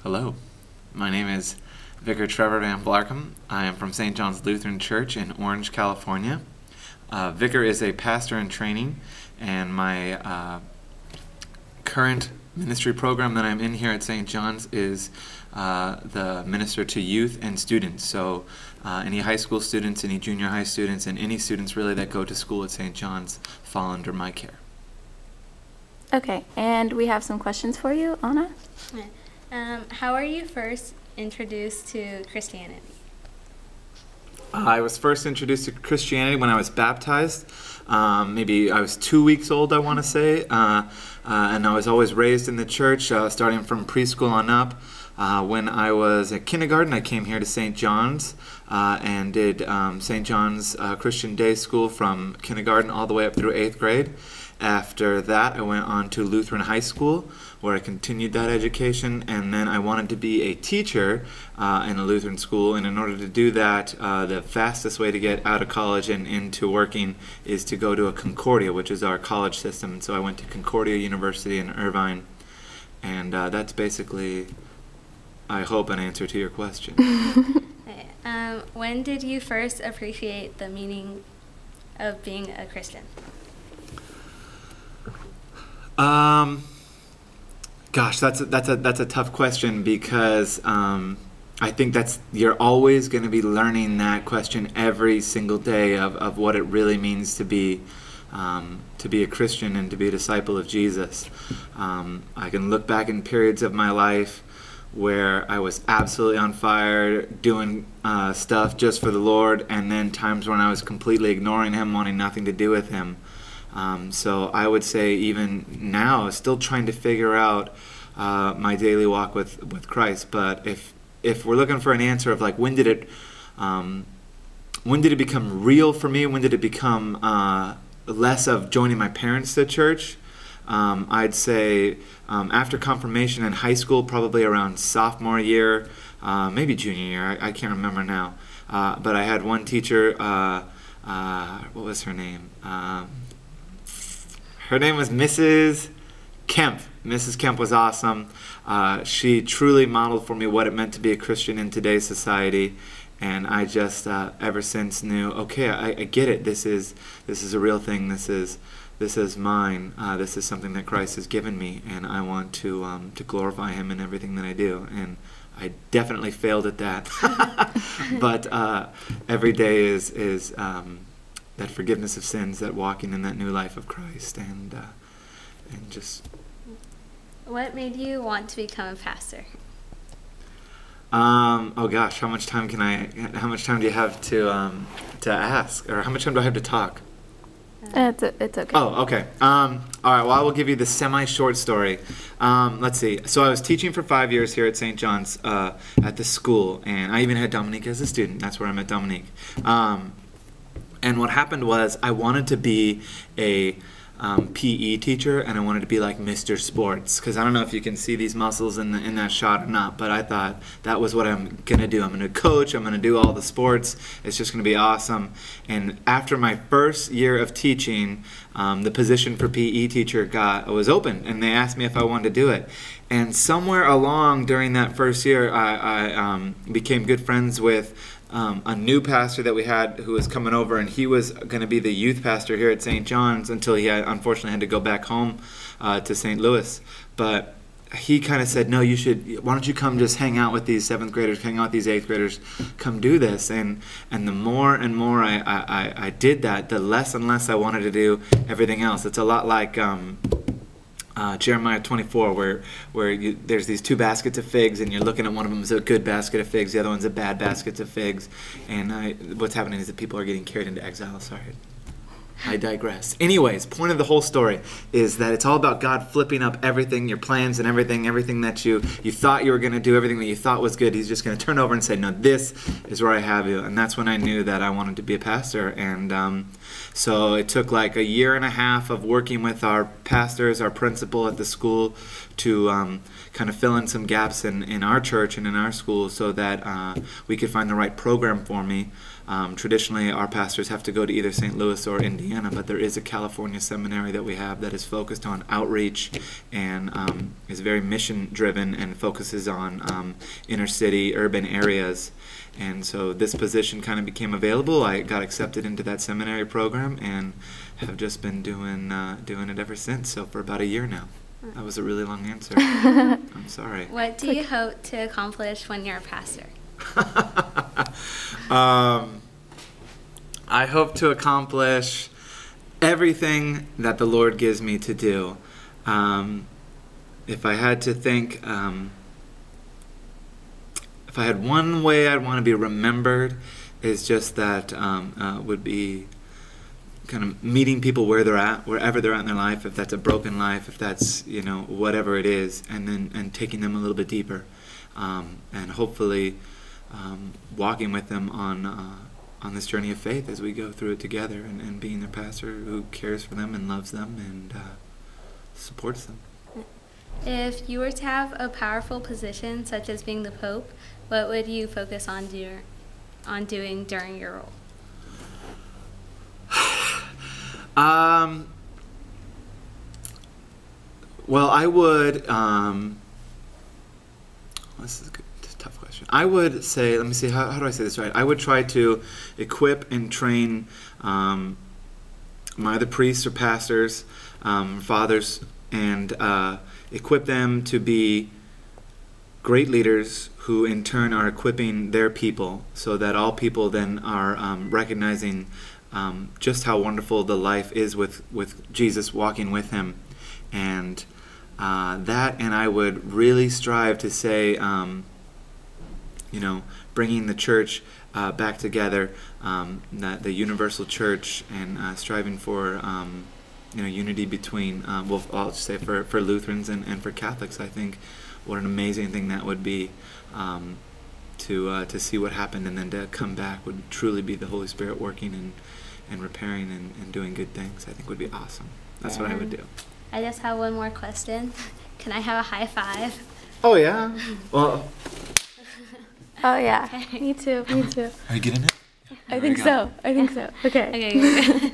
Hello, my name is Vicar Trevor VanBlarcom. I am from St. John's Lutheran Church in Orange, California. Vicar is a pastor in training, and my current ministry program that I'm in here at St. John's is the minister to youth and students. So any high school students, any junior high students, and any students really that go to school at St. John's fall under my care. Okay, and we have some questions for you, Anna. How are you first introduced to Christianity? I was first introduced to Christianity when I was baptized. Maybe I was 2 weeks old, I want to say. And I was always raised in the church, starting from preschool on up. When I was at kindergarten, I came here to St. John's and did St. John's Christian Day School from kindergarten all the way up through 8th grade. After that, I went on to Lutheran High School, where I continued that education, and then I wanted to be a teacher in a Lutheran school, and in order to do that, the fastest way to get out of college and into working is to go to a Concordia, which is our college system. And so I went to Concordia University in Irvine, and that's basically, I hope, an answer to your question. When did you first appreciate the meaning of being a Christian? Gosh, that's a tough question, because I think you're always going to be learning that question every single day of what it really means to be a Christian and to be a disciple of Jesus. I can look back in periods of my life where I was absolutely on fire, doing stuff just for the Lord, and then times when I was completely ignoring Him, wanting nothing to do with Him. So I would say even now, still trying to figure out my daily walk with Christ. But if we're looking for an answer of like when did it become real for me? When did it become less of joining my parents to church? I'd say after confirmation in high school, probably around sophomore year, maybe junior year. I can't remember now. But I had one teacher. What was her name? Her name was Mrs. Kemp. Mrs. Kemp was awesome. She truly modeled for me what it meant to be a Christian in today's society, and I just ever since knew, okay, I get it. This is a real thing. This is mine. This is something that Christ has given me, and I want to glorify Him in everything that I do. And I definitely failed at that, but every day is that forgiveness of sins, that walking in that new life of Christ, and just. What made you want to become a pastor? Oh gosh, how much time do you have to ask, or how much time do I have to talk? It's okay. Oh, okay. All right. Well, I will give you the semi-short story. Let's see. So I was teaching for 5 years here at St. John's at the school, and I even had Dominique as a student. That's where I met Dominique. And what happened was I wanted to be a PE teacher, and I wanted to be like Mr. Sports, because I don't know if you can see these muscles in that shot or not, but I thought that was what I'm going to do. I'm going to coach. I'm going to do all the sports. It's just going to be awesome. And after my first year of teaching, the position for PE teacher was open, and they asked me if I wanted to do it. And somewhere along during that first year, I became good friends with a new pastor that we had who was coming over, and he was going to be the youth pastor here at St. John's until he unfortunately had to go back home to St. Louis. But he kind of said, no, why don't you come just hang out with these 7th graders, hang out with these 8th graders, come do this. And the more and more I did that, the less and less I wanted to do everything else. It's a lot like Jeremiah 24, where there's these 2 baskets of figs, and you're looking at one of them as a good basket of figs, the other one's a bad basket of figs, and what's happening is that people are getting carried into exile. Sorry, I digress. Anyways, point of the whole story is that it's all about God flipping up everything, your plans and everything that you thought you were going to do, everything that you thought was good. He's just going to turn over and say, no, this is where I have you. And that's when I knew that I wanted to be a pastor. And so it took like a year and a half of working with our pastors, our principal at the school, to kind of fill in some gaps in our church and in our school, so that we could find the right program for me. Traditionally, our pastors have to go to either St. Louis or Indiana, but there is a California seminary that we have that is focused on outreach and is very mission-driven and focuses on inner-city, urban areas. And so this position kind of became available. I got accepted into that seminary program and have just been doing it ever since, so for about a year now. That was a really long answer. I'm sorry. What do you hope to accomplish when you're a pastor? I hope to accomplish everything that the Lord gives me to do. If I had to think, if I had one way I'd want to be remembered, is just that would be kind of meeting people where they're at, wherever they're at in their life, if that's a broken life, if that's, whatever it is, and taking them a little bit deeper, and hopefully walking with them on this journey of faith as we go through it together, and being their pastor who cares for them and loves them and supports them. If you were to have a powerful position, such as being the Pope, what would you focus on doing during your role? Well, I would, this is a tough question. I would say, let me see, how do I say this right? I would try to equip and train my other priests or pastors, fathers, and equip them to be great leaders who in turn are equipping their people, so that all people then are recognizing just how wonderful the life is with Jesus, walking with him. And and I would really strive to say, bringing the church back together, that the universal church, and striving for unity between, I'll just say for Lutherans and for Catholics. I think what an amazing thing that would be, to see what happened and then to come back would truly be the Holy Spirit working and repairing and doing good things. I think would be awesome. That's what I would do. I just have one more question. Can I have a high five? Oh yeah. Well. Oh yeah. Okay. Me too. Are you getting it? I think so. Okay. Okay.